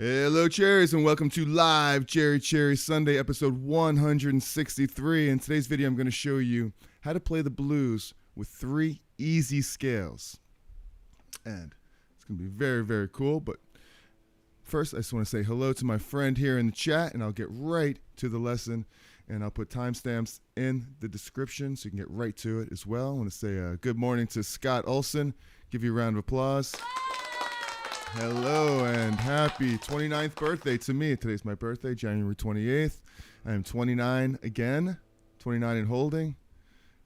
Hello, Cherries, and welcome to Live Cherry Sunday, episode 163. In today's video, I'm going to show you how to play the blues with 3 easy scales. And it's going to be very, very cool. But first, I just want to say hello to my friend here in the chat, and I'll get right to the lesson. And I'll put timestamps in the description so you can get right to it as well. I want to say good morning to Scott Olson. Give you a round of applause. Hello and happy 29th birthday to me. Today's my birthday, January 28th. I am 29 again, 29 and holding.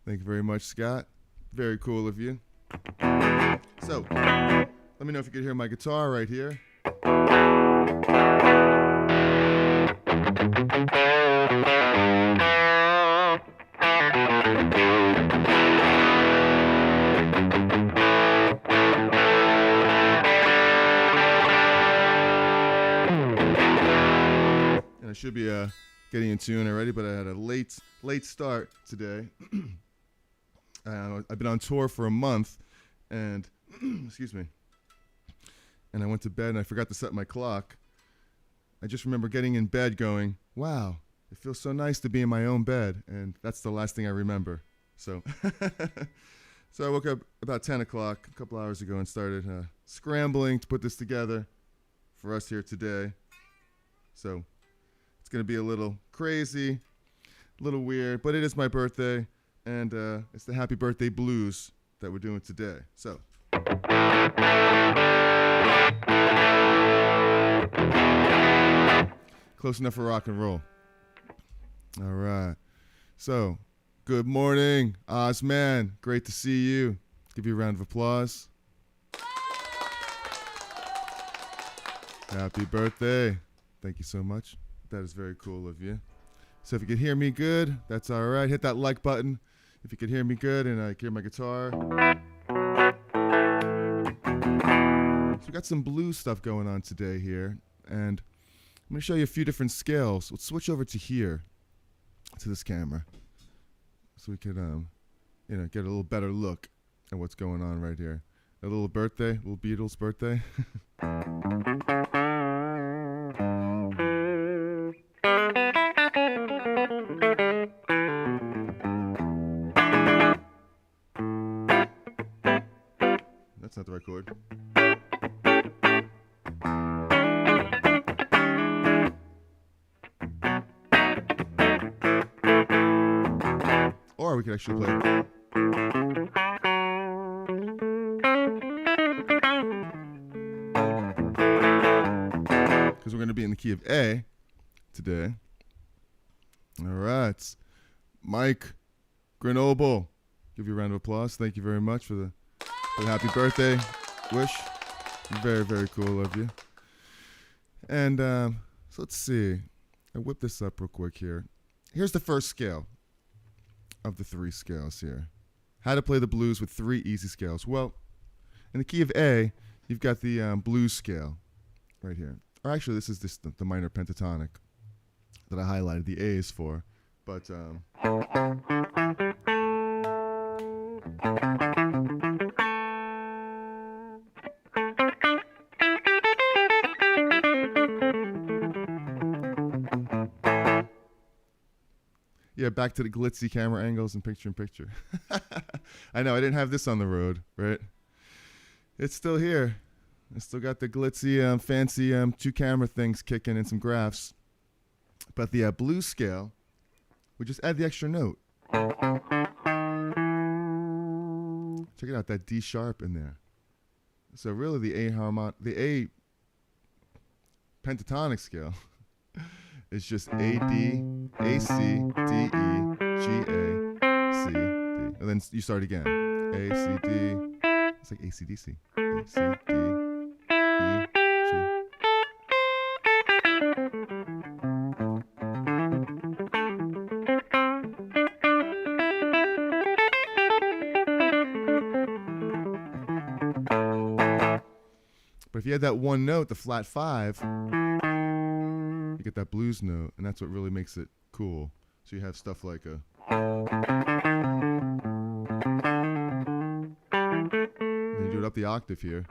Thank you very much, Scott. Very cool of you. So, let me know if you could hear my guitar right here. I should be getting in tune already, but I had a late start today. I've been on tour for a month, and excuse me. And I went to bed and I forgot to set my clock. I just remember getting in bed going, "Wow, it feels so nice to be in my own bed," and that's the last thing I remember. So, so I woke up about 10 o'clock a couple hours ago and started scrambling to put this together for us here today. So. It's going to be a little crazy, a little weird, but it is my birthday, and it's the happy birthday blues that we're doing today. So. Close enough for rock and roll. All right. So, good morning, Ozman. Great to see you. Give you a round of applause. Happy birthday. Thank you so much. That is very cool of you. So if you could hear me good, that's all right. Hit that like button if you could hear me good and I can hear my guitar. So we got some blues stuff going on today here, and I'm going to show you a few different scales. Let's switch over to here, to this camera, so we could, get a little better look at what's going on right here. A little birthday, little Beatles birthday. That's not the right chord. Or we could actually play. Because we're going to be in the key of A today. All right. Mike Grenoble. Give you a round of applause. Thank you very much for the happy birthday wish. Very, very cool of you. And so let's see. I whip this up real quick here. Here's the first scale of the 3 scales here. How to play the blues with 3 easy scales. Well, in the key of A, you've got the blues scale right here. Or actually, this is just the minor pentatonic that I highlighted the A's for. But yeah, back to the glitzy camera angles and picture-in-picture. I know, I didn't have this on the road, right? It's still here. I still got the glitzy, fancy 2-camera things kicking and some graphs. But the blues scale, we just add the extra note. Check it out, that D sharp in there. So really the A pentatonic scale is just A, D, A, C, D, E, G, A, C, D. And then you start again. A, C, D. It's like A, C, D, C. A, C, D, E, G. But if you had that one note, the flat 5, you get that blues note, and that's what really makes it cool. So you have stuff like a. And you do it up the octave here.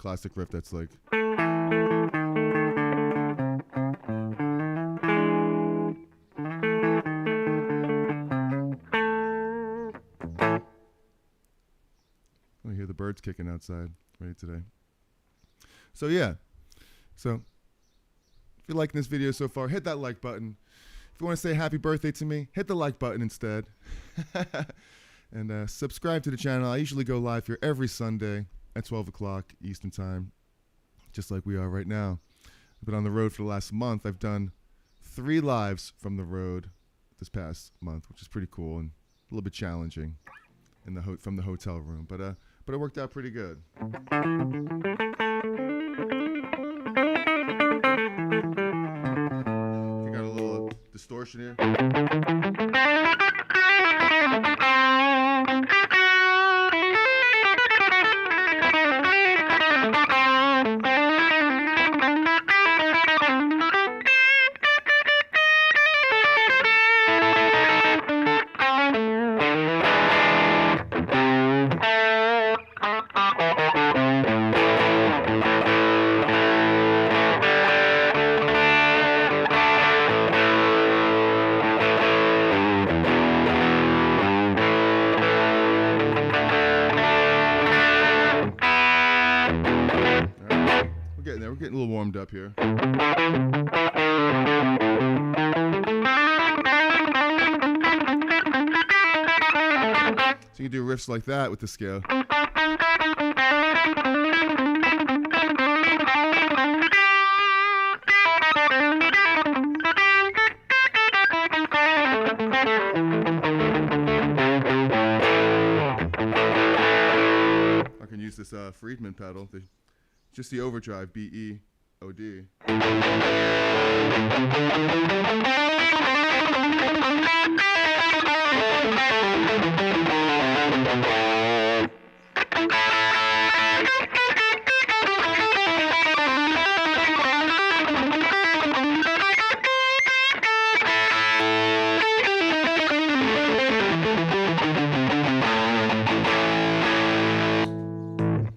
classic riff that's like. I hear the birds kicking outside right today. So yeah, so if you're liking this video so far, hit that like button. If you want to say happy birthday to me, hit the like button instead. And subscribe to the channel. I usually go live here every Sunday at 12 o'clock Eastern Time, just like we are right now. I've been on the road for the last month. I've done 3 lives from the road this past month, which is pretty cool and a little bit challenging from the hotel room. But it worked out pretty good. You got a little distortion here. We're getting a little warmed up here. So you can do riffs like that with the scale. I can use this Friedman pedal. Just the overdrive, B-E-O-D.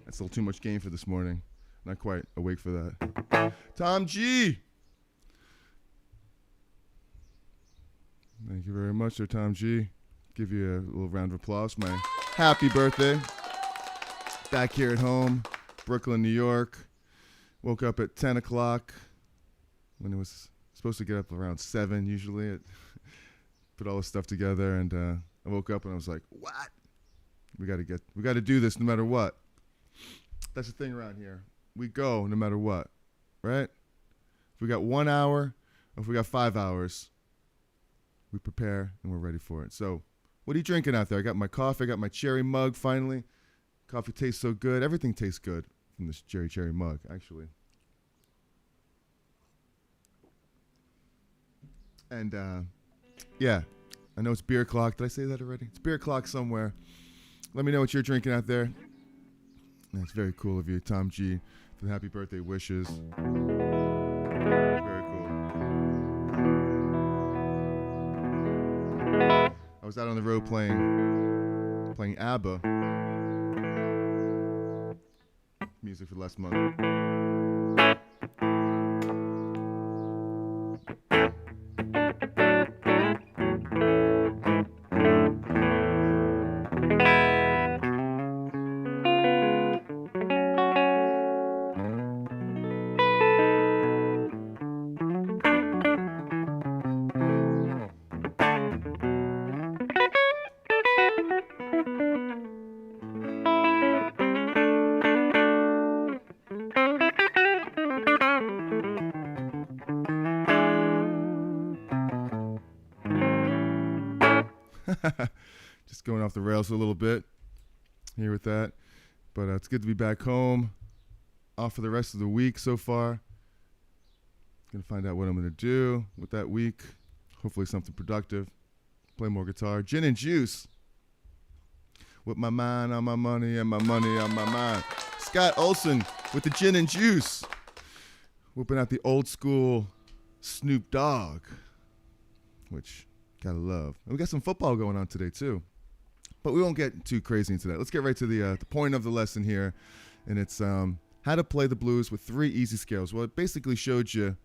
That's a little too much gain for this morning. Not quite awake for that. Tom G. Thank you very much, sir, Tom G. Give you a little round of applause for my happy birthday. Back here at home, Brooklyn, New York. Woke up at 10 o'clock when it was supposed to get up around 7 usually. Put all this stuff together, and I woke up and I was like, what? We got to do this no matter what. That's the thing around here. We go no matter what, right? If we got 1 hour, or if we got 5 hours, we prepare and we're ready for it. So what are you drinking out there? I got my coffee. I got my cherry mug finally. Coffee tastes so good. Everything tastes good from this cherry mug, actually. And, yeah, I know it's beer o'clock. Did I say that already? It's beer o'clock somewhere. Let me know what you're drinking out there. That's very cool of you, Tom G, for the happy birthday wishes. Very cool. I was out on the road playing ABBA music for the last month. Just going off the rails a little bit here with that. But it's good to be back home. Off for the rest of the week so far. Going to find out what I'm going to do with that week. Hopefully something productive. Play more guitar. Gin and juice. With my mind on my money and my money on my mind. Scott Olson with the gin and juice. Whooping out the old school Snoop Dogg. Which, gotta love. And we got some football going on today, too. But we won't get too crazy into that. Let's get right to the point of the lesson here. And it's how to play the blues with 3 easy scales. Well, it basically showed you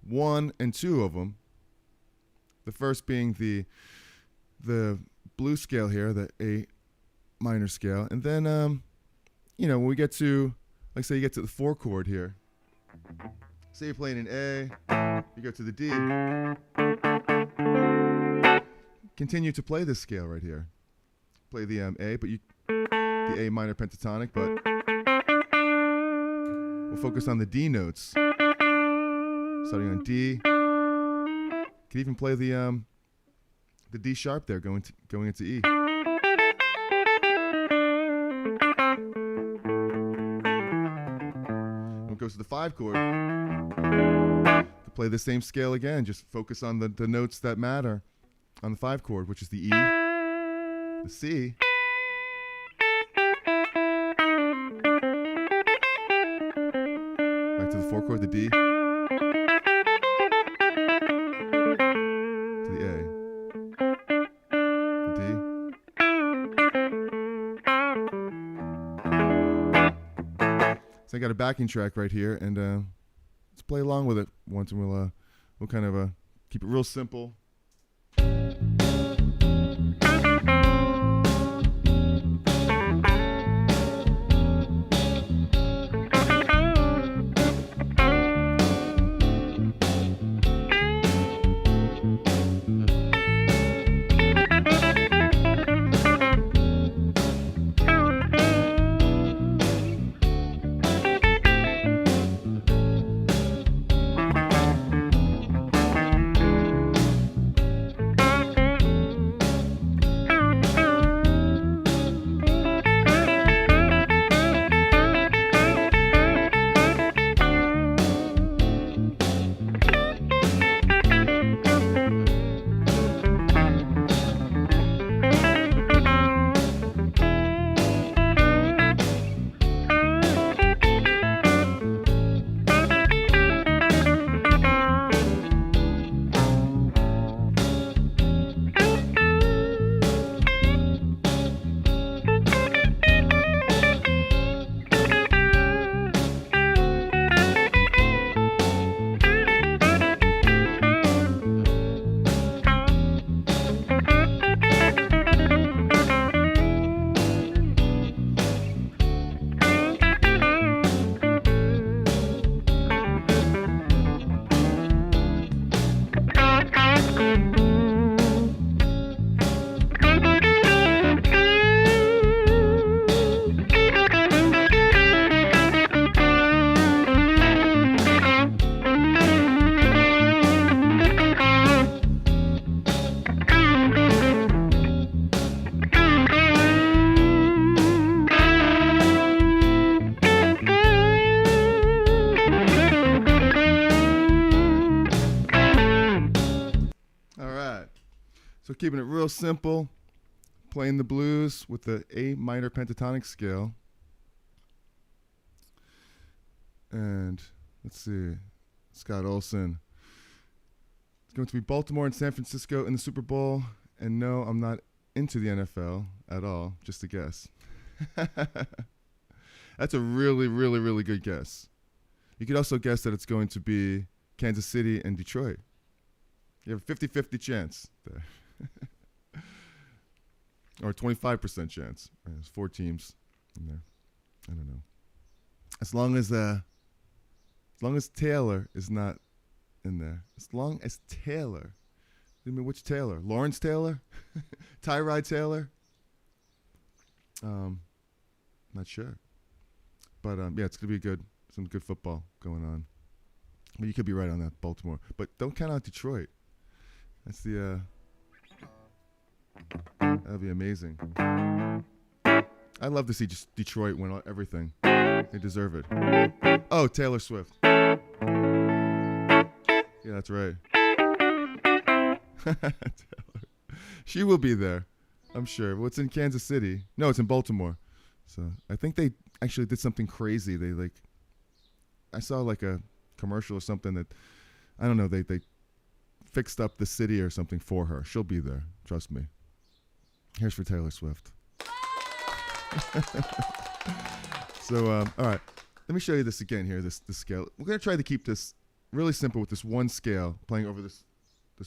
1 and 2 of them. The first being the blues scale here, the A minor scale. And then, when we get to, like say you get to the 4 chord here. Say you're playing an A, you go to the D. Continue to play this scale right here. Play the A, but the A minor pentatonic, but we'll focus on the D notes. Starting on D. Can even play the D sharp there, going into E. We'll go to the 5 chord. To play the same scale again, just focus on the notes that matter on the 5 chord, which is the E, the C, back to the 4 chord, the D, to the A, the D. So I got a backing track right here, and let's play along with it once, and we'll kind of keep it real simple. So keeping it real simple, playing the blues with the A minor pentatonic scale. And let's see, Scott Olson. It's going to be Baltimore and San Francisco in the Super Bowl. And no, I'm not into the NFL at all, just a guess. That's a really, really, really good guess. You could also guess that it's going to be Kansas City and Detroit. You have a 50-50 chance there. Or a 25% chance. Right, there's 4 teams in there. I don't know. As long as Taylor is not in there. As long as Taylor. I mean, which Taylor? Lawrence Taylor? Tyrod Taylor? Not sure. But yeah, it's gonna be some good football going on. But you could be right on that, Baltimore. But don't count out Detroit. That's the that'll be amazing. I'd love to see just Detroit win everything. They deserve it. Oh, Taylor Swift. Yeah, that's right. She will be there, I'm sure. Well, it's in Kansas City. No, it's in Baltimore. So I think they actually did something crazy. I saw like a commercial or something that, I don't know, they fixed up the city or something for her. She'll be there. Trust me. Here's for Taylor Swift. So, all right. let me show you this again here, this scale. We're going to try to keep this really simple with this one scale, playing over this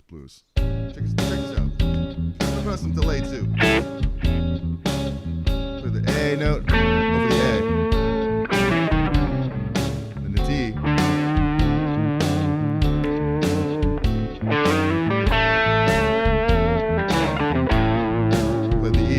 blues. Check this out. We're going to some delay too. Play the A note over the A. Then the D. Play the E.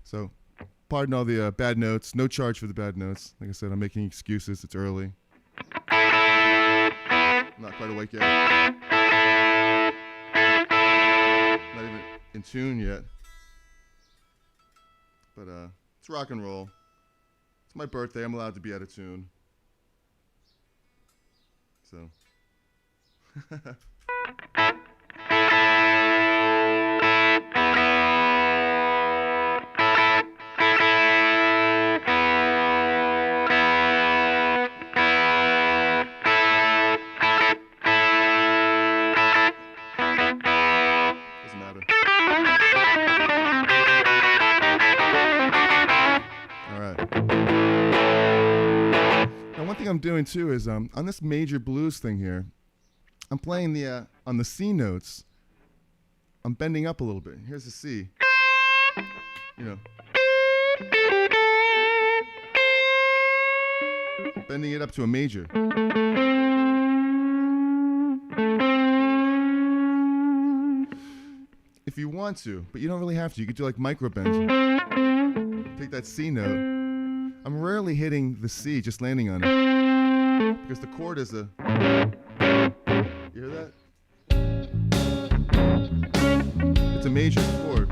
So, pardon all the bad notes. No charge for the bad notes. Like I said, I'm making excuses. It's early. I'm not quite awake yet. Not even in tune yet. But it's rock and roll. It's my birthday. I'm allowed to be out of tune. So. I'm doing too is on this major blues thing here, I'm playing the on the C notes. I'm bending up a little bit. Here's the C. You know, bending it up to a major. If you want to, but you don't really have to. You could do like micro bends. Take that C note. I'm rarely hitting the C, just landing on it. Because the chord is a... You hear that? It's a major chord.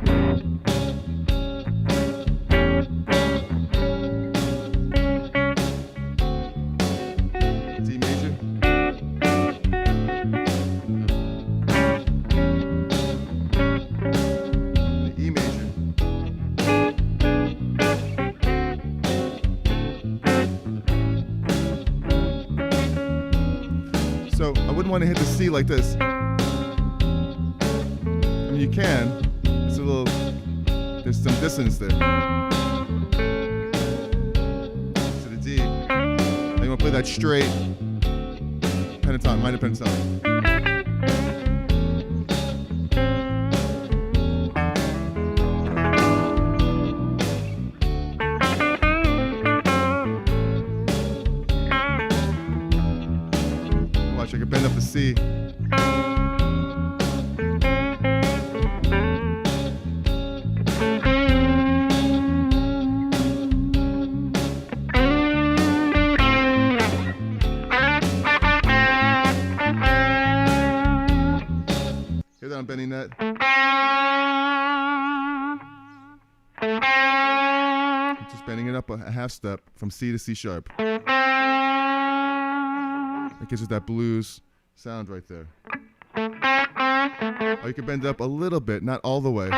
D major. And E major. So I wouldn't want to hit the C like this. I mean, you can. It's a little, there's some dissonance there. To the D. Now you want to play that straight pentatonic, minor pentatonic. Watch, I can bend up the C. Hear that I'm bending that? I'm just bending it up a half step from C to C sharp. That gives us that blues sound right there. Or you can bend it up a little bit, not all the way.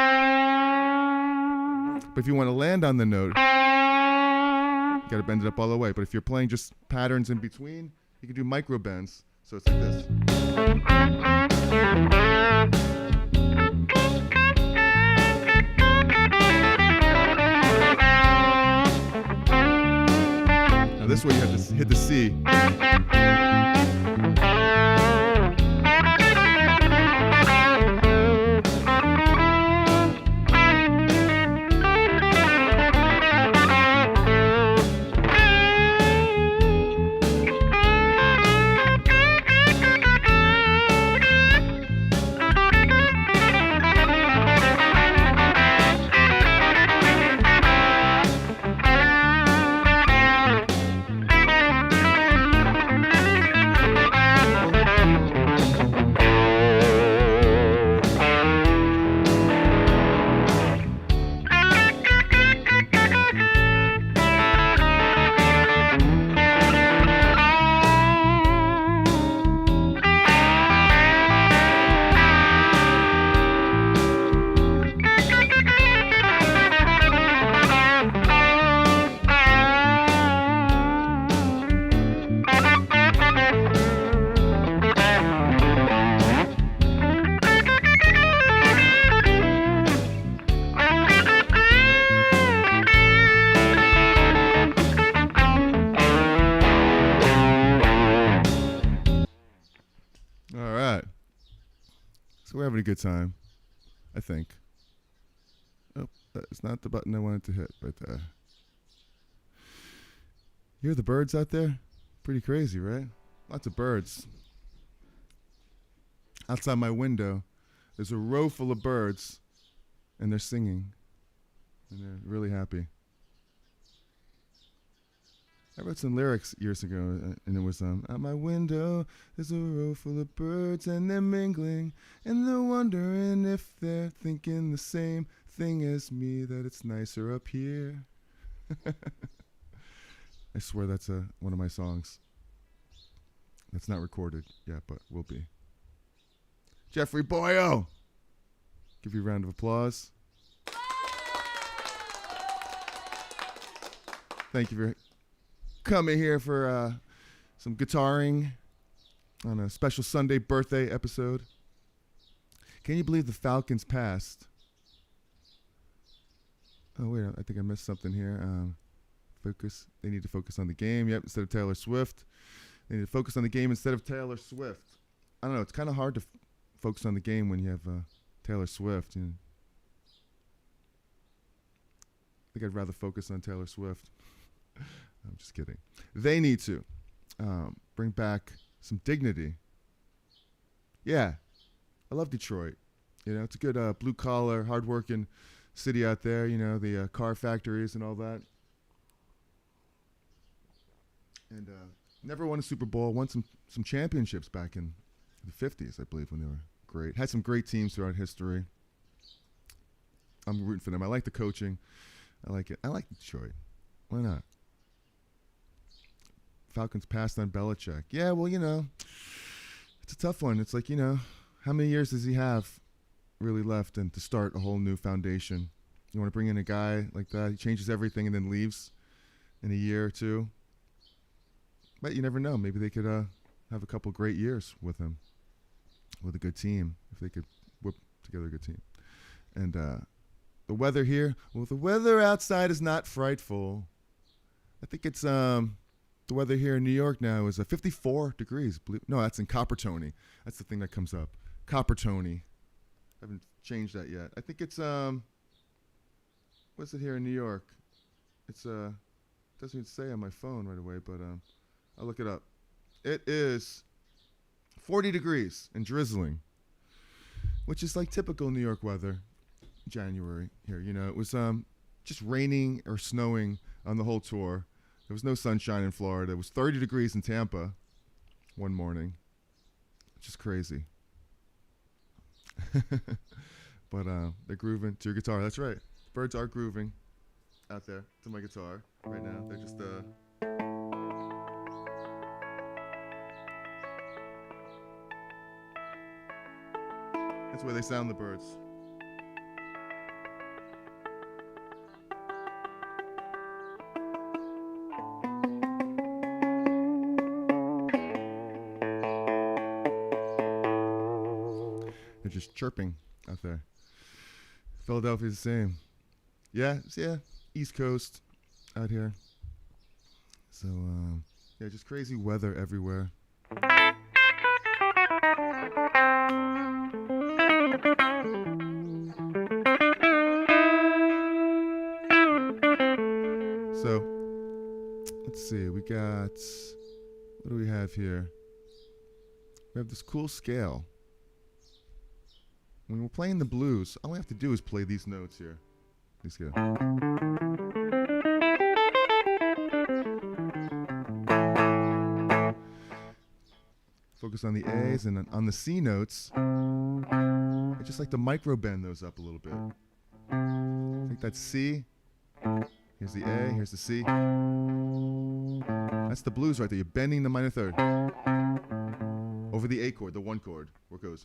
But if you want to land on the note, you got to bend it up all the way. But if you're playing just patterns in between, you can do micro bends. So it's like this. Now this way you have to hit the C. So we're having a good time, I think. Oh, that's not the button I wanted to hit, but you hear the birds out there? Pretty crazy, right? Lots of birds. Outside my window, there's a row full of birds, and they're singing, and they're really happy. I wrote some lyrics years ago, and it was, at my window, there's a row full of birds, and they're mingling, and they're wondering if they're thinking the same thing as me, that it's nicer up here. I swear that's one of my songs. That's not recorded yet, but will be. Jeffrey Boyo! Give you a round of applause. Thank you for coming here for some guitaring on a special Sunday birthday episode. Can you believe the Falcons passed? Oh, wait, I think I missed something here. Focus. They need to focus on the game. Yep, instead of Taylor Swift. They need to focus on the game instead of Taylor Swift. I don't know. It's kind of hard to focus on the game when you have Taylor Swift. You know. I think I'd rather focus on Taylor Swift. I'm just kidding. They need to bring back some dignity. Yeah, I love Detroit. You know, it's a good blue-collar, hard-working city out there. You know, the car factories and all that. And never won a Super Bowl. Won some championships back in the 50s, I believe, when they were great. Had some great teams throughout history. I'm rooting for them. I like the coaching. I like it. I like Detroit. Why not? Falcons passed on Belichick. Yeah, well, you know, it's a tough one. It's like, you know, how many years does he have really left and to start a whole new foundation? You want to bring in a guy like that, he changes everything and then leaves in a year or two. But you never know. Maybe they could have a couple great years with him, with a good team, if they could whip together a good team. And the weather here, well, the weather outside is not frightful. I think it's the weather here in New York now is 54 degrees. No, that's in Coppertone. That's the thing that comes up. Coppertone. Haven't changed that yet. I think it's what's it here in New York? It's doesn't even say on my phone right away, but I'll look it up. It is 40 degrees and drizzling, which is like typical New York weather. January here, you know, it was just raining or snowing on the whole tour. There was no sunshine in Florida. It was 30 degrees in Tampa one morning. Just crazy. But they're grooving to your guitar. That's right. Birds are grooving out there to my guitar right now. They're just that's the way they sound, the birds. They're just chirping out there. Philadelphia's the same. Yeah, East Coast out here. So, yeah, just crazy weather everywhere. So, let's see. We got, what do we have here? We have this cool scale. When we're playing the blues, all we have to do is play these notes here. These go. Focus on the A's and on the C notes. I just like to micro bend those up a little bit. I think that's C. Here's the A, here's the C. That's the blues right there. You're bending the minor third over the A chord, the one chord, where it goes.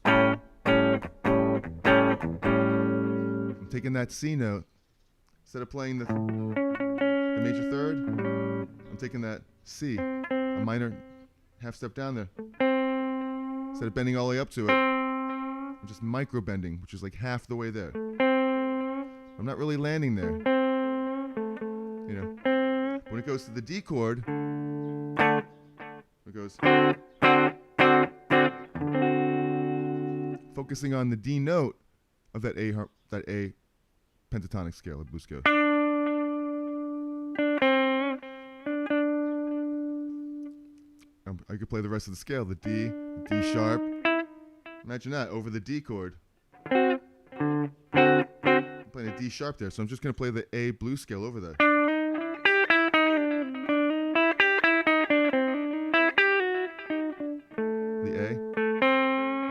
I'm taking that C note. Instead of playing the major third, I'm taking that C, a minor half step down there. Instead of bending all the way up to it, I'm just micro bending, which is like half the way there. I'm not really landing there. You know, when it goes to the D chord, it goes. focusing on the D note of that A pentatonic scale, the blues scale. I could play the rest of the scale, the D sharp. Imagine that, over the D chord. I'm playing a D sharp there, so I'm just going to play the A blues scale over that. The A.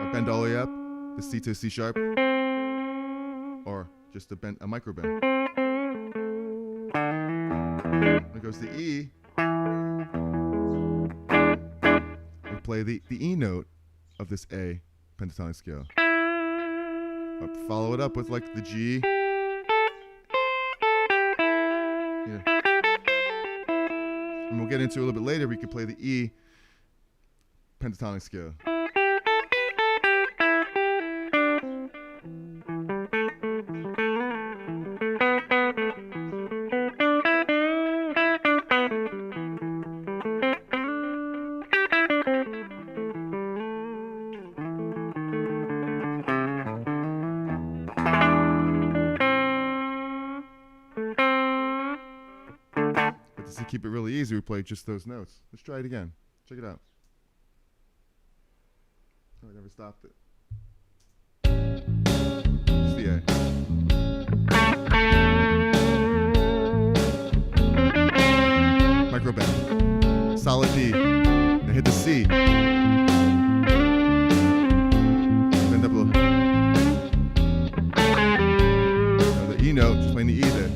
Or bend all the way up, the C to C sharp. Or just a micro bend. There goes the E. Play the E note of this A pentatonic scale. Follow it up with like the G. Yeah. And we'll get into a little bit later, we could play the E pentatonic scale. To keep it really easy, we play just those notes. Let's try it again. Check it out. Oh, I never stopped it. Just the A. Micro bend. Solid D. Now hit the C. Bend up a little. Now the E note, just playing the E there.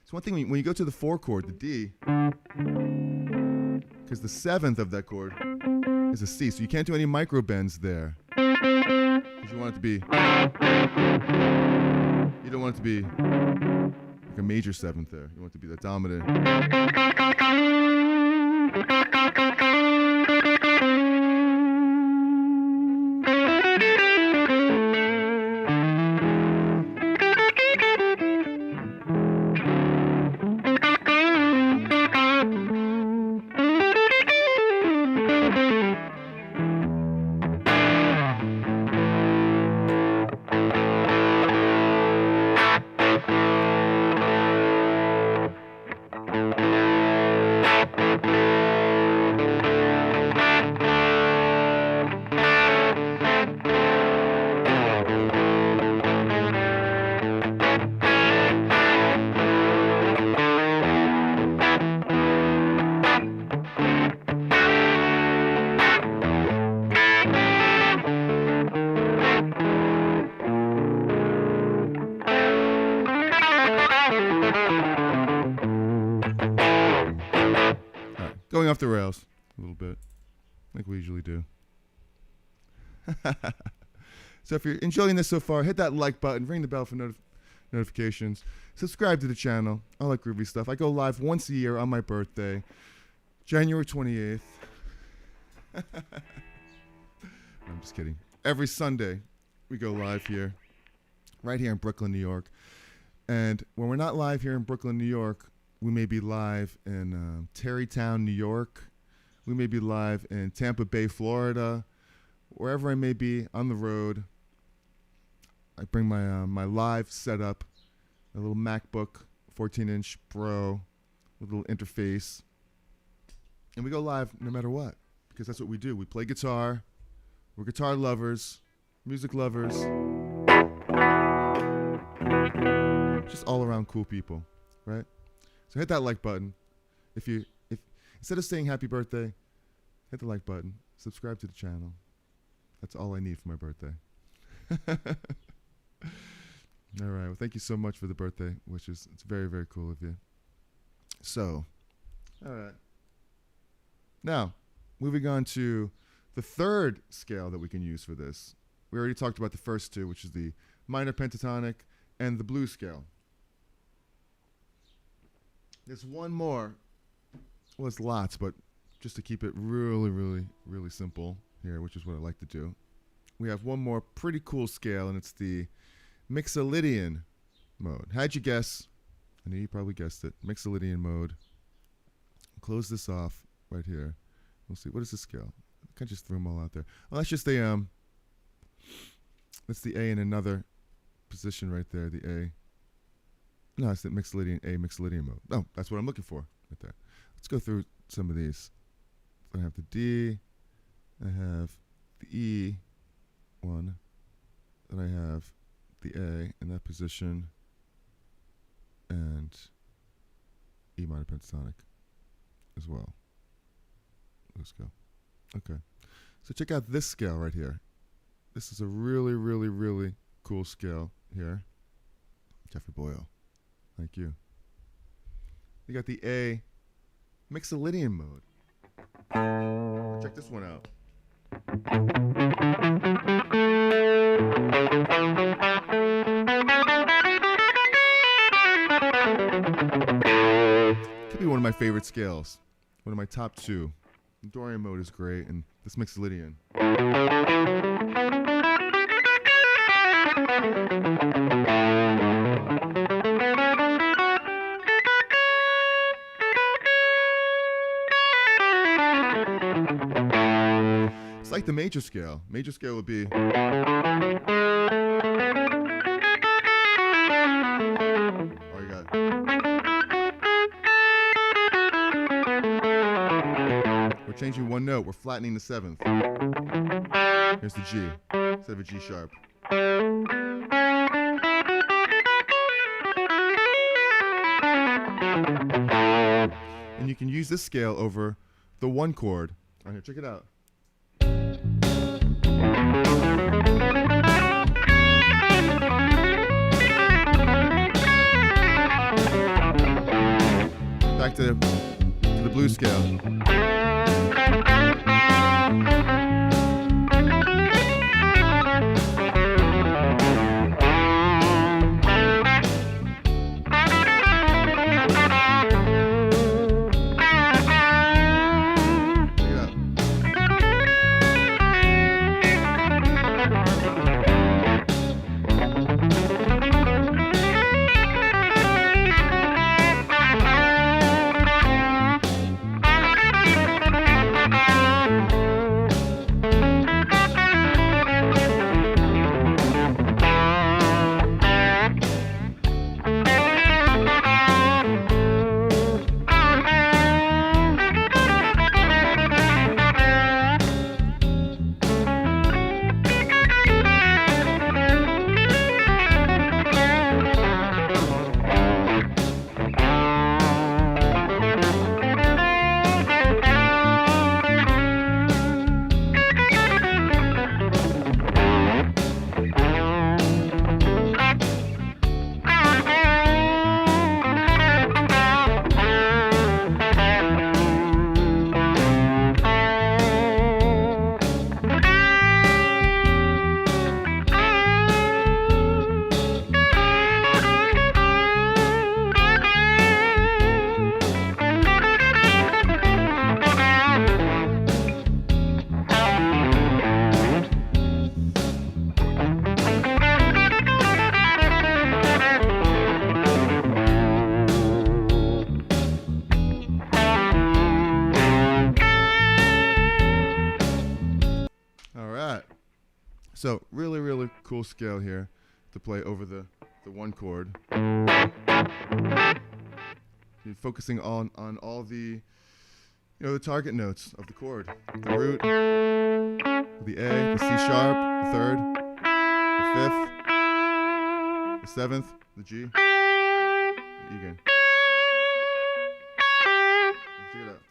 So one thing, when you go to the 4 chord, the D, because the 7th of that chord is a C, so you can't do any micro bends there. Because you want it to be, you don't want it to be like a major 7th there. You want it to be the dominant. Going off the rails a little bit, like we usually do. So if you're enjoying this so far, hit that like button, ring the bell for notifications, subscribe to the channel. I like groovy stuff. I go live once a year on my birthday, January 28th. I'm just kidding. Every Sunday, we go live here, right here in Brooklyn, New York. And when we're not live here in Brooklyn, New York, we may be live in Tarrytown, New York. We may be live in Tampa Bay, Florida. Wherever I may be on the road, I bring my live setup, a little MacBook, 14-inch Pro, with a little interface. And we go live no matter what, because that's what we do. We play guitar. We're guitar lovers, music lovers. Just all around cool people, right? So hit that like button. If instead of saying happy birthday, hit the like button. Subscribe to the channel. That's all I need for my birthday. All right. Well, thank you so much for the birthday wishes. It's very, very cool of you. So, all right. Now, moving on to the third scale that we can use for this. We already talked about the first two, which is the minor pentatonic and the blues scale. There's one more. Well, it's lots, but just to keep it really, really, really simple here, which is what I like to do. We have one more pretty cool scale, and it's the Mixolydian mode. How'd you guess? I know you probably guessed it. Mixolydian mode. Close this off right here. We'll see. What is the scale? I kind of just threw them all out there. Well, that's just the that's the A in another position right there. The A. No, it's the Mixolydian mode. Oh, that's what I'm looking for right there. Let's go through some of these. I have the D. I have the E one. Then I have the A in that position. And E minor pentatonic as well. Let's go. Okay. So check out this scale right here. This is a really, really, really cool scale here. Jeffrey Boyle. Thank you. You got the A Mixolydian mode. Check this one out. Could be one of my favorite scales. One of my top two. Dorian mode is great, and this Mixolydian. It's like the major scale. Major scale would be. Oh, you got it. We're changing one note. We're flattening the seventh. Here's the G instead of a G sharp. And you can use this scale over the one chord. Right here, check it out. Back to the blues scale. So really, really cool scale here to play over the one chord. You're focusing on all the the target notes of the chord. The root, the A, the C sharp, the third, the fifth, the seventh, the G, the E again. Check it out.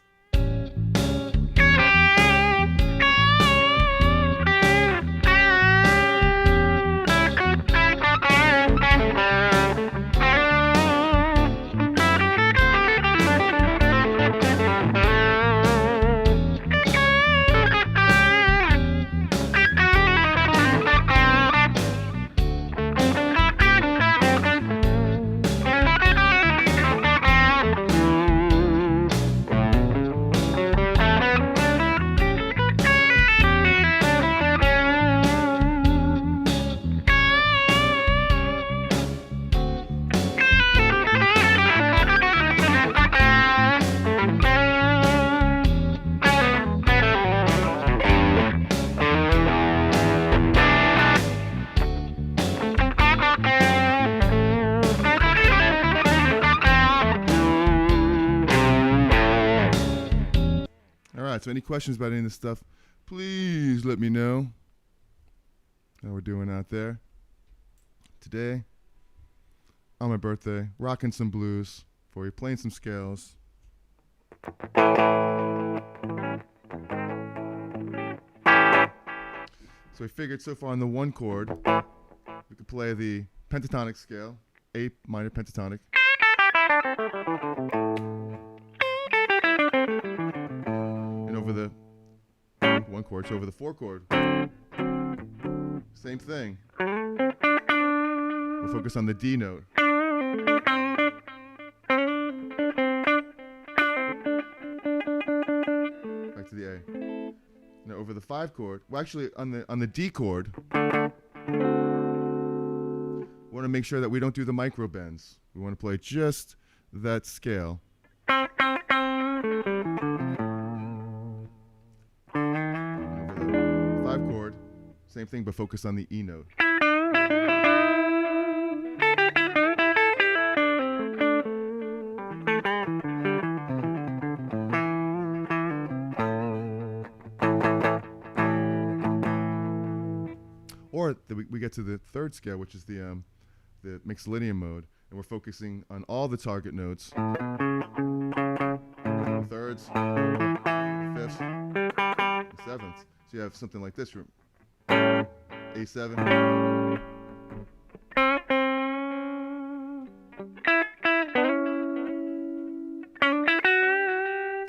So any questions about any of this stuff, please let me know how we're doing out there. Today, on my birthday, rocking some blues for you, playing some scales. So we figured so far on the 1 chord, we could play the pentatonic scale, A minor pentatonic. And over the 1 chord, so over the 4 chord, same thing. We'll focus on the D note. Back to the A. Now over the 5 chord, well actually on the D chord, we want to make sure that we don't do the micro bends. We want to play just that scale. And over the 5 chord, same thing but focus on the E note. Or we get to the 3rd scale, which is the Mixolydian mode, and we're focusing on all the target notes. The 3rds, the 5ths, the 7ths. So you have something like this: A7.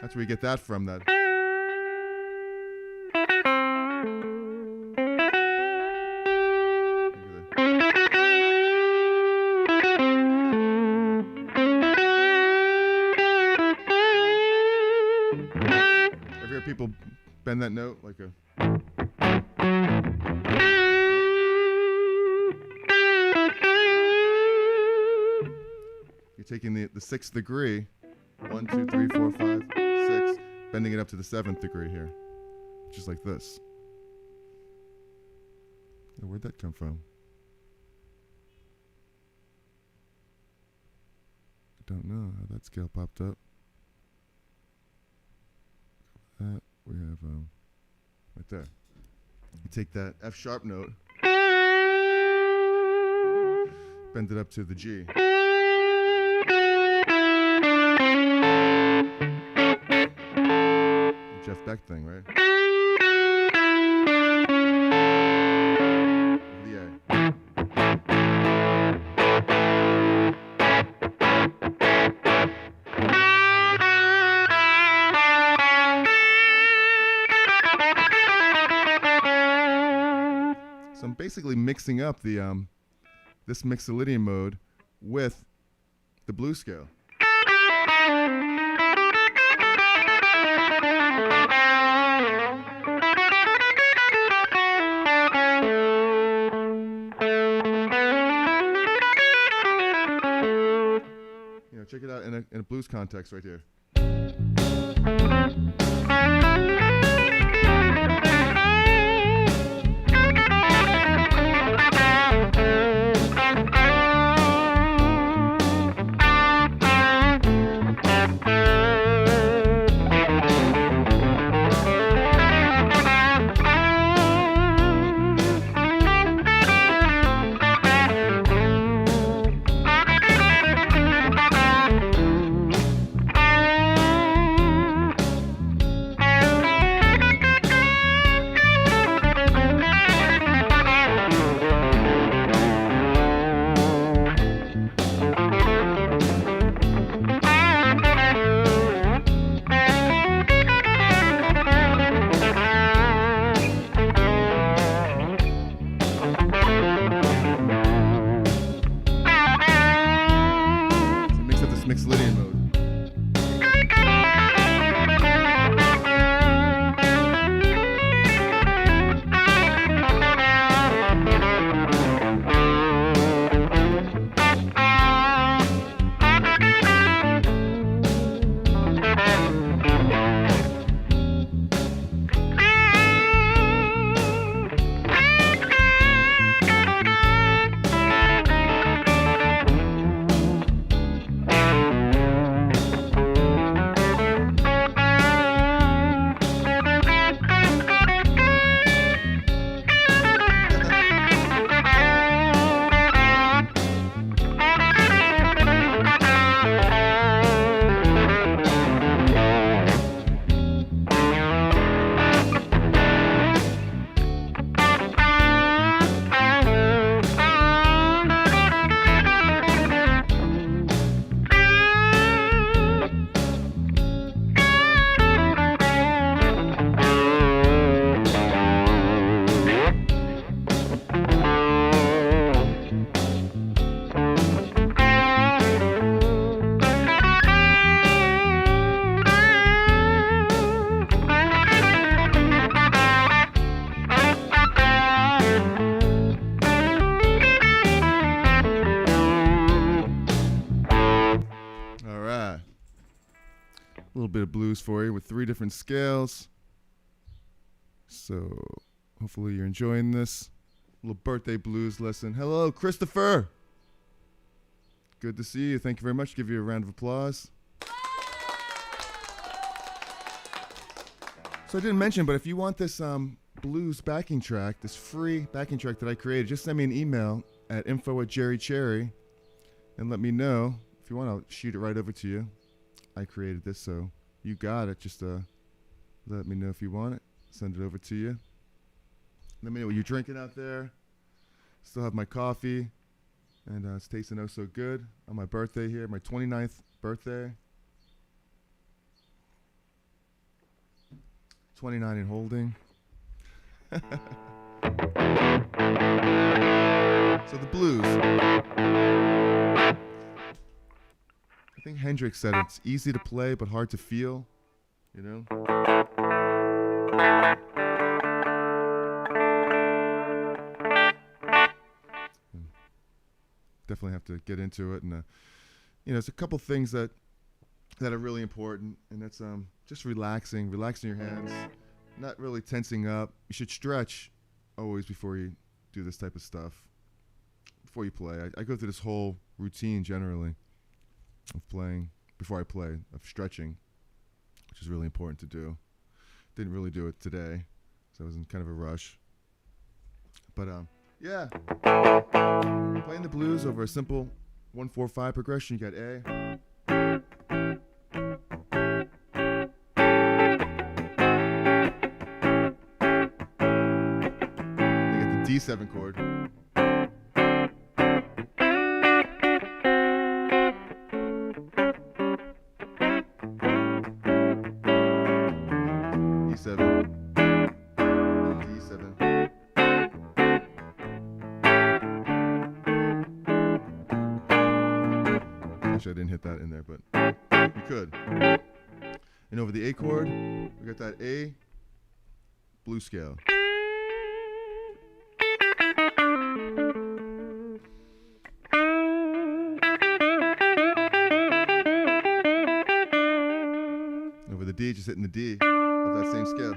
That's where you get that from. That. People bend that note like a. You're taking the 6th degree, 1, 2, 3, 4, 5, 6, bending it up to the 7th degree here, just like this. Now, where'd that come from? I don't know how that scale popped up. That we have right there. You take that F sharp note, bend it up to the G. Jeff Beck thing, right? The A. So I'm basically mixing up the this Mixolydian mode with the blues scale. You know, check it out in a blues context right here. little bit of blues for you with 3 different scales. So hopefully you're enjoying this little birthday blues lesson. Hello, Christopher. Good to see you. Thank you very much. Give you a round of applause. So I didn't mention, but if you want this blues backing track, this free backing track that I created, just send me an email at info@jerrycherry and let me know. If you want, I'll shoot it right over to you. I created this, so you got it. Just let me know if you want it. Send it over to you. Let me know what you're drinking out there. Still have my coffee, and it's tasting oh so good on my birthday here, my 29th birthday. 29 and holding. So the blues. I think Hendrix said it's easy to play but hard to feel, you know? Definitely have to get into it, and you know, it's a couple things that are really important, and that's just relaxing your hands, not really tensing up. You should stretch always before you do this type of stuff. Before you play, I go through this whole routine generally of playing before I play, of stretching, which is really important to do. Didn't really do it today, so I was in kind of a rush. But yeah, playing the blues over a simple 1-4-5 progression. You got A. You got the D7 chord. E7. D7. Actually, I didn't hit that in there, but you could. And over the A chord, we got that A blues scale. Over the D, just hitting the D of that same scale.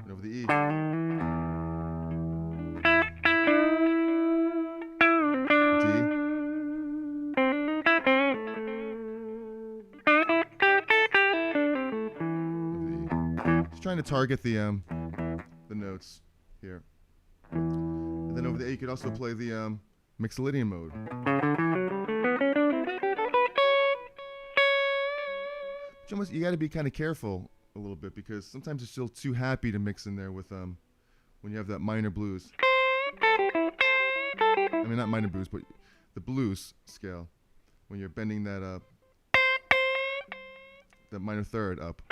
And over the E. Trying to target the notes here, and then over the A you could also play the Mixolydian mode. But you got to be kind of careful a little bit, because sometimes it's still too happy to mix in there with when you have that minor blues. I mean, not minor blues, but the blues scale, when you're bending that minor third up.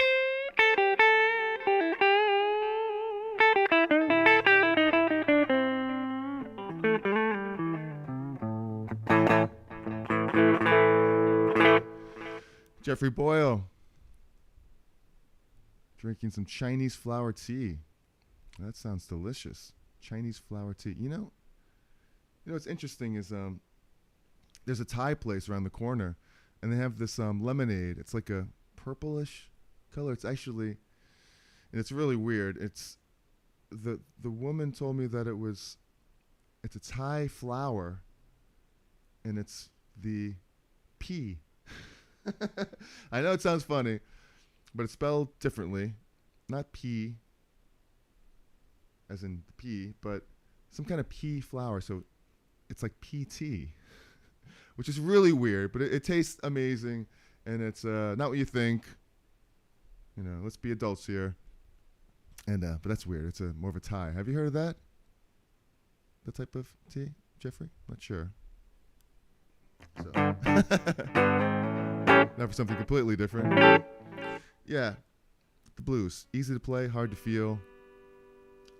Jeffrey Boyle drinking some Chinese flower tea. That sounds delicious. Chinese flower tea. You know what's interesting is there's a Thai place around the corner, and they have this lemonade. It's like a purplish color. It's actually, and it's really weird. It's the woman told me that it's a Thai flower, and it's the pea. I know it sounds funny, but it's spelled differently. Not pea, as in the pea, but some kind of pea flower. So it's like PT, which is really weird, but it tastes amazing, and it's not what you think. You know, let's be adults here. And but that's weird. It's more of a Thai. Have you heard of that? The type of tea, Jeffrey? Not sure. So. Now for something completely different. Yeah, the blues. Easy to play, hard to feel.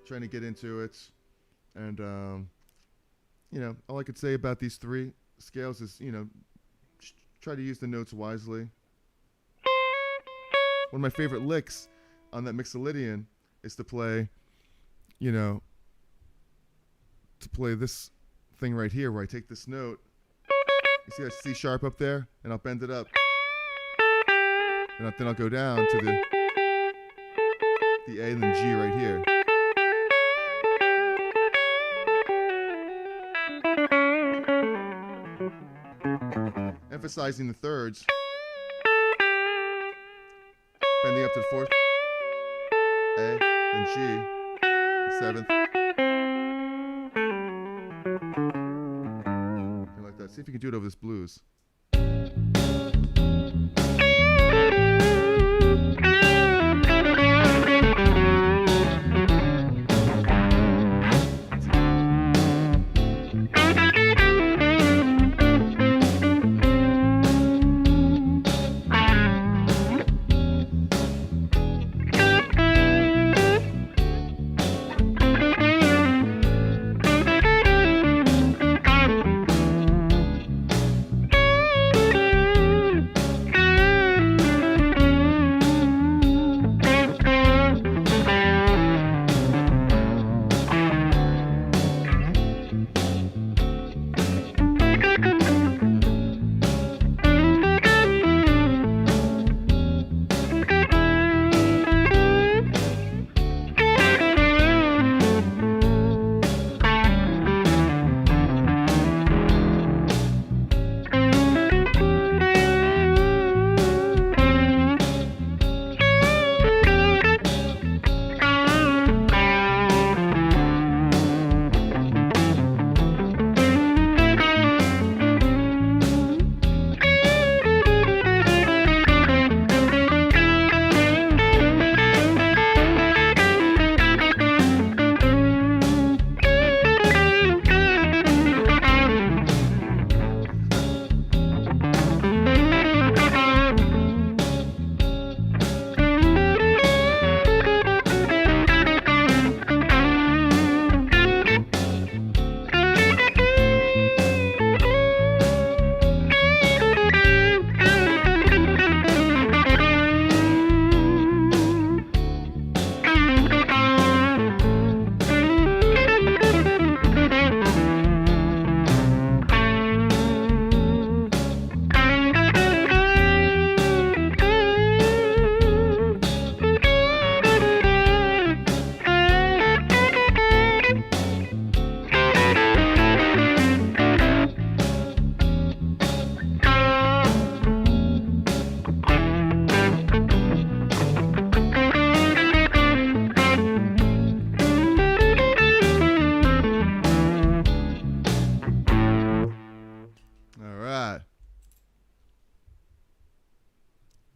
Trying to get into it. And, you know, all I could say about these 3 scales is, you know, try to use the notes wisely. One of my favorite licks on that Mixolydian is to play, to play this thing right here where I take this note You see that C sharp up there? And I'll bend it up. And then I'll go down to the A and then G right here. Emphasizing the thirds. Bending up to the fourth. A, then G, the seventh. Something like that. See if you can do it over this blues.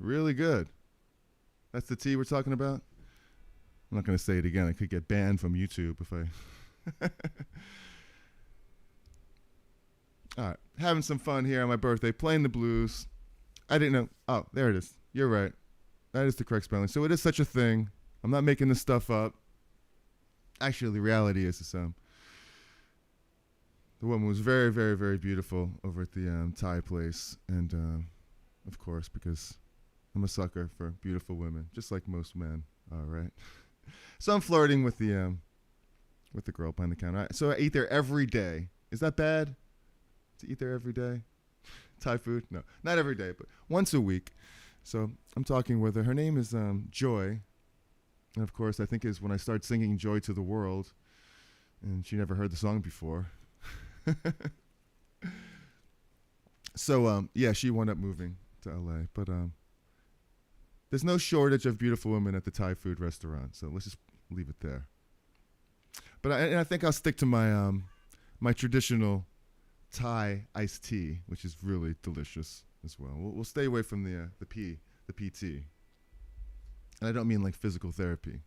Really good. That's the T we're talking about? I'm not going to say it again. I could get banned from YouTube if I... All right. Having some fun here on my birthday, playing the blues. I didn't know. Oh, there it is. You're right. That is the correct spelling. So it is such a thing. I'm not making this stuff up. Actually, the reality is the woman was very, very, very beautiful over at the Thai place. And, of course, because I'm a sucker for beautiful women, just like most men are, right? So I'm flirting with the girl behind the counter. So I eat there every day. Is that bad to eat there every day? Thai food? No, not every day, but once a week. So I'm talking with her. Her name is Joy. And, of course, I think is when I started singing Joy to the World. And she never heard the song before. So, yeah, she wound up moving to L.A. But there's no shortage of beautiful women at the Thai food restaurant. So let's just leave it there. But I think I'll stick to my my traditional Thai iced tea, which is really delicious as well. We'll stay away from the PT. And I don't mean like physical therapy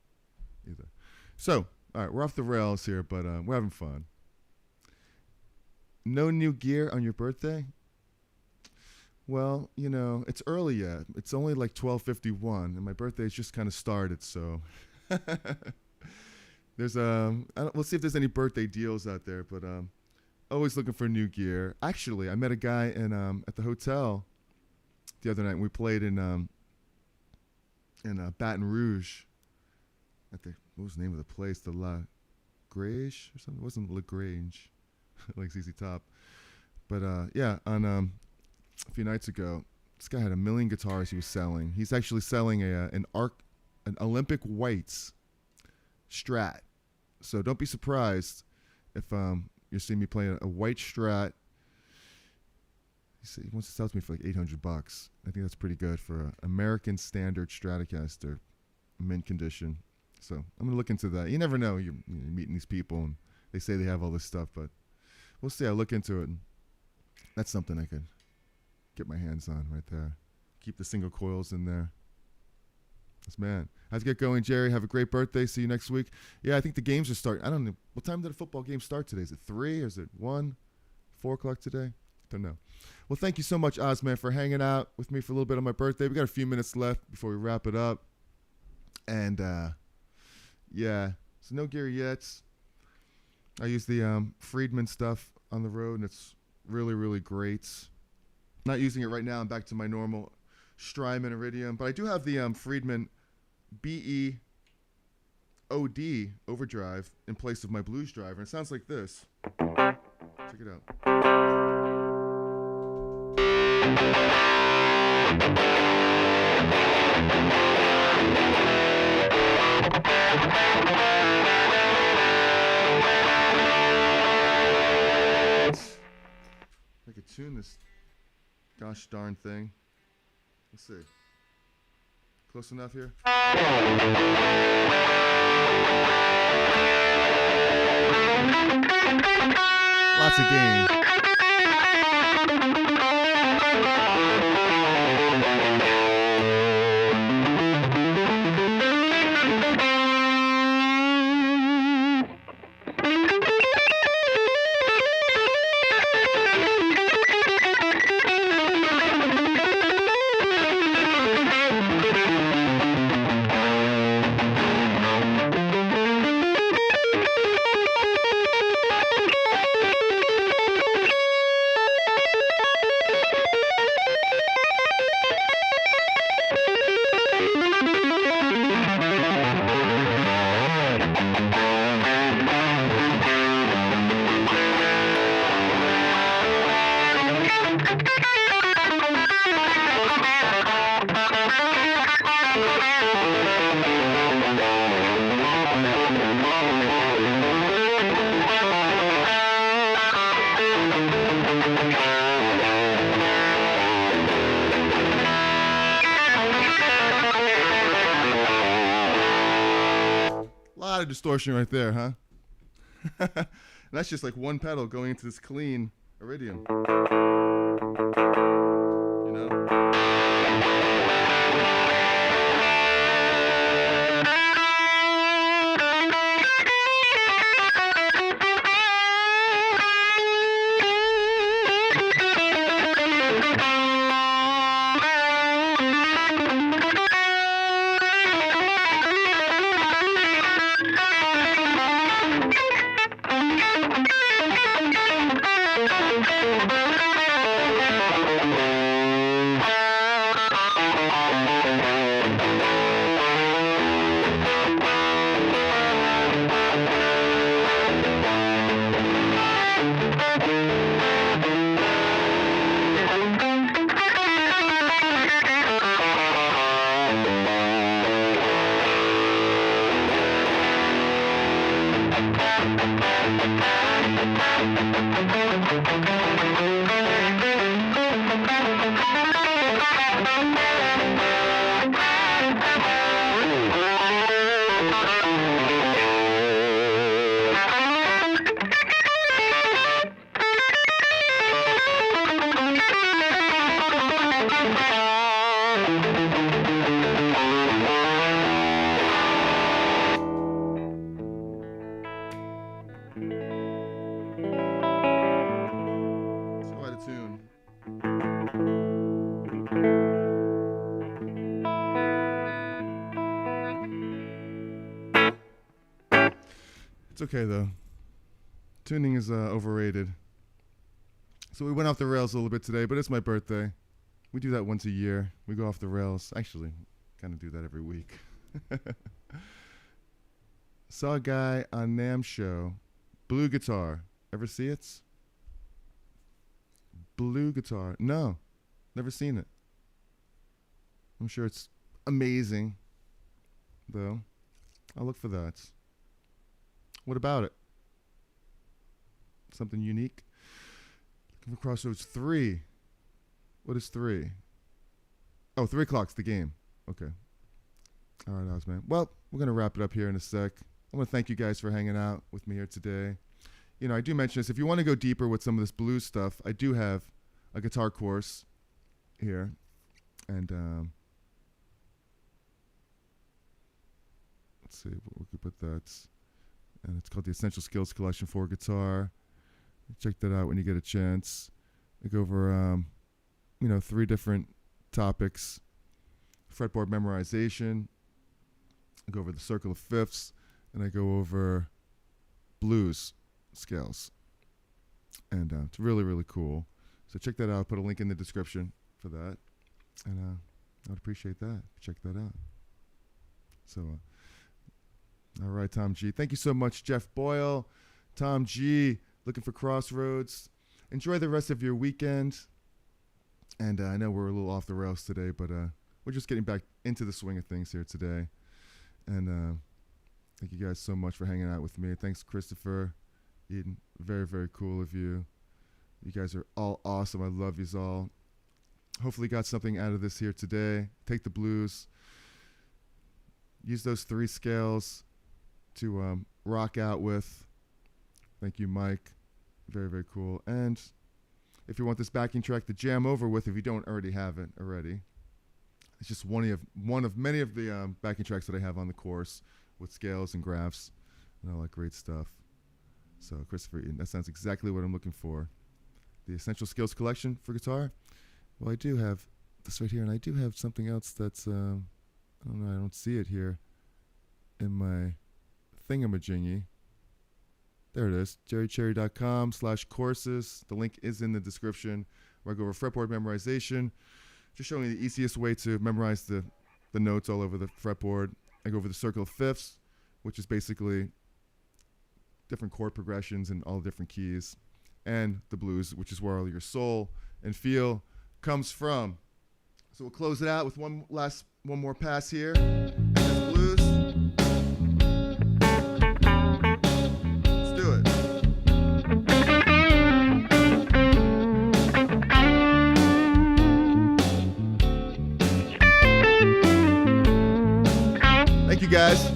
either. So, all right, we're off the rails here, but we're having fun. No new gear on your birthday? Well, you know, it's early yet. It's only like 12:51, and my birthday's just kind of started, so... There's we'll see if there's any birthday deals out there, but always looking for new gear. Actually, I met a guy in at the hotel the other night. And we played in Baton Rouge. At the what was the name of the place? The La Grange or something. It wasn't La Grange, like ZZ Top. But yeah, on a few nights ago, this guy had 1 million guitars he was selling. He's actually selling an Olympic Whites Strat. So don't be surprised if you're seeing me play a white Strat. He wants to sell to me for like $800. I think that's pretty good for an American Standard Stratocaster, mint condition. So I'm gonna look into that. You never know. You're meeting these people and they say they have all this stuff, but we'll see. I'll look into it. And that's something I could get my hands on right there. Keep the single coils in there. Yes, man. How's it get going, Jerry? Have a great birthday. See you next week. Yeah, I think the games are starting. I don't know. What time did the football game start today? Is it 3 or is it 1? 4 o'clock today? Don't know. Well, thank you so much, Ozman, for hanging out with me for a little bit on my birthday. We got a few minutes left before we wrap it up. And, yeah, so no Gary Yetz. I use the Friedman stuff on the road, and it's really, really great. Not using it right now. I'm back to my normal Strymon Iridium. But I do have the Friedman BE OD overdrive in place of my blues driver. And it sounds like this. Check it out. I could tune this gosh darn thing. Let's see. Close enough here? Lots of gain. Of distortion right there, huh? That's just like one pedal going into this clean Iridium. You know? It's okay though. Tuning is overrated. So we went off the rails a little bit today, but it's my birthday. We do that once a year. We go off the rails. Actually, kind of do that every week. Saw a guy on NAMM show, blue guitar. Ever see it? blue guitar. No, never seen it. I'm sure it's amazing, though. I'll look for that. What about it? Something unique? Looking for Crossroads 3. What is 3? Oh, 3 o'clock's the game. Okay. All right, Osman. Well, we're going to wrap it up here in a sec. I want to thank you guys for hanging out with me here today. You know, I do mention this. If you want to go deeper with some of this blues stuff, I do have a guitar course here. And let's see, we could put that. And it's called the Essential Skills Collection for Guitar. Check that out when you get a chance. I go over, 3 different topics. Fretboard memorization. I go over the circle of fifths. And I go over blues scales. And it's really, really cool. So check that out. I'll put a link in the description for that. And I'd appreciate that. Check that out. So, all right, Tom G. Thank you so much, Jeff Boyle. Tom G. Looking for Crossroads. Enjoy the rest of your weekend. And I know we're a little off the rails today, but we're just getting back into the swing of things here today. And thank you guys so much for hanging out with me. Thanks, Christopher, Eden. Very, very cool of you. You guys are all awesome. I love yous all. Hopefully got something out of this here today. Take the blues. Use those 3 scales to rock out with. Thank you, Mike. Very, very cool. And if you want this backing track to jam over with, if you don't already have it already, it's just one of many of the backing tracks that I have on the course with scales and graphs and all that great stuff. So Christopher Eden, that sounds exactly what I'm looking for. The Essential Skills Collection for guitar. Well, I do have this right here, and I do have something else that's, I don't know, I don't see it here in my thingamajiggy. There it is, jerrycherry.com/courses. The link is in the description, where I go over fretboard memorization, just showing you the easiest way to memorize the notes all over the fretboard. I go over the circle of fifths, which is basically different chord progressions in all different keys, and the blues, which is where all your soul and feel comes from. So we'll close it out with one more pass here. That's blues. Let's do it. Thank you, guys.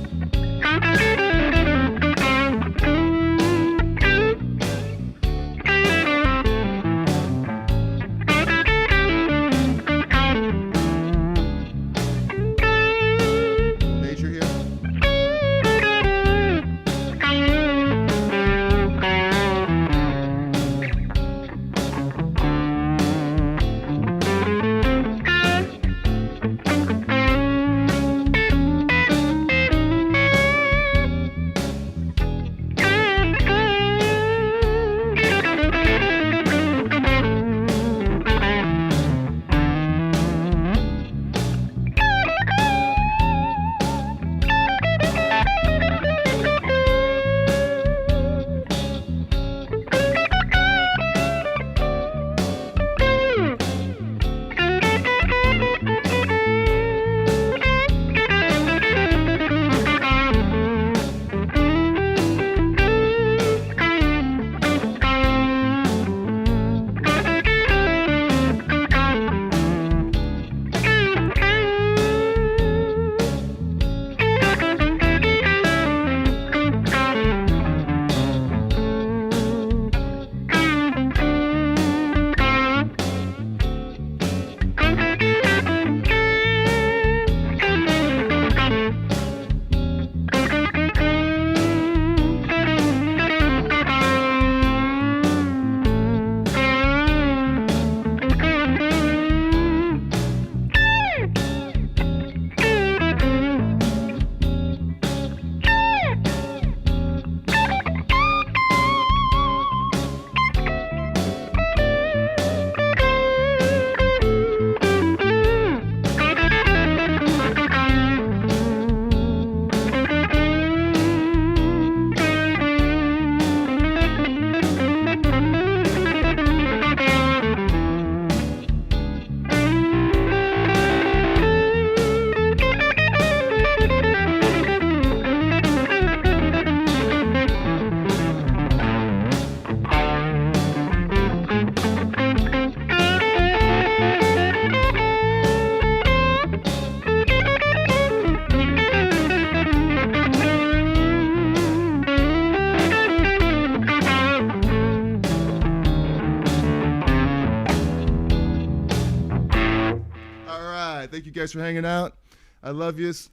guys for hanging out. I love yous.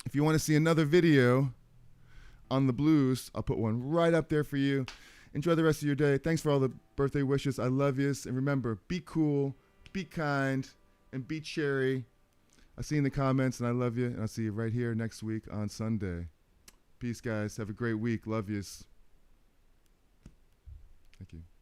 If you want to see another video on the blues, I'll put one right up there for you. Enjoy the rest of your day. Thanks for all the birthday wishes. I love yous. And remember, be cool, be kind, and be cherry. I'll see you in the comments, and I love you. And I'll see you right here next week on Sunday. Peace, guys. Have a great week. Love yous. Thank you.